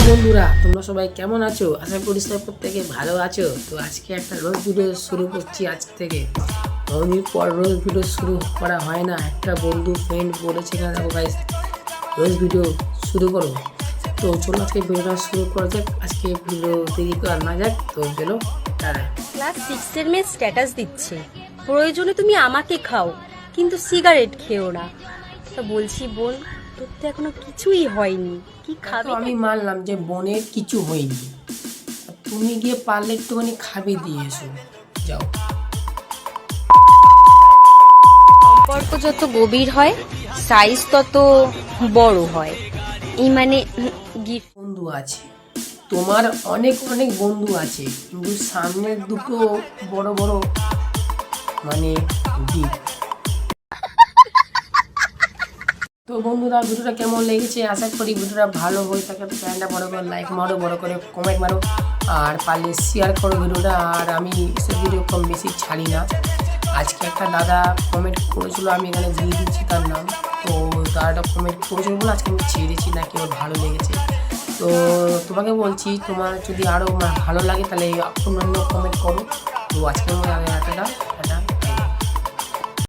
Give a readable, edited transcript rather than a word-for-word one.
বন্ধুরা তোমরা সবাই কেমন আছো? আশা করি সবাই প্রত্যেকে ভালো আছো। তো আজকে একটা রোজ ভিডিও শুরু করছি আজ থেকে। অনেক পর রোজ ভিডিও শুরু করা হয় না। একটা বন্ধু ফ্রেন্ড বলেছে না, দেখো গাইস রোজ ভিডিও শুরু করো। তো চলো আজকে ভিডিওটা শুরু করা যাক। আজকে ভিডিও দেরি করা না যাক, তো চলো তারা ক্লাস 6 এর মেয়ে স্ট্যাটাস দিচ্ছে, প্রয়োজনে তুমি আমাকে খাও কিন্তু সিগারেট খেও না। তা বলছি বোন, তোর তো এখনো কিছুই হয়নি, কি তো খাবি? আমি মানলাম যে বোনের কিছু হয়নি, তুমি গিয়ে পারলে একটুখানি খাবে দিয়ে এসো, যাও। সম্পর্ক যত গভীর হয় সাইজ তত বড় হয়। এই মানে গিফট। বন্ধু আছে, তোমার অনেক অনেক বন্ধু আছে, কিন্তু সামনের দুটো বড় বড় মানে গিফট। তো বন্ধুরা ভিডিওটা কেমন লেগেছে? আশা করি ভিডিওটা ভালো হয়ে থাকে। তো চ্যানেলটা বড় করে লাইক মারো, বড় করে কমেন্ট মারো, আর পারলে শেয়ার করো ভিডিওটা। আর আমি এসব ভিডিও কম বেশি ছাড়ি না। আজকে একটা দাদা কমেন্ট করেছিল, আমি এখানে দিয়ে দিচ্ছি তার নাম। তো দাদাটা কমেন্ট করেছিল বলে আজকে আমি ছেড়ে দিচ্ছি, নাকি ওর ভালো লেগেছে। তো তোমাকে বলছি, তোমার যদি আরও ভালো লাগে তাহলে অন্য কমেন্ট করো। তো আজকে আমি এতটা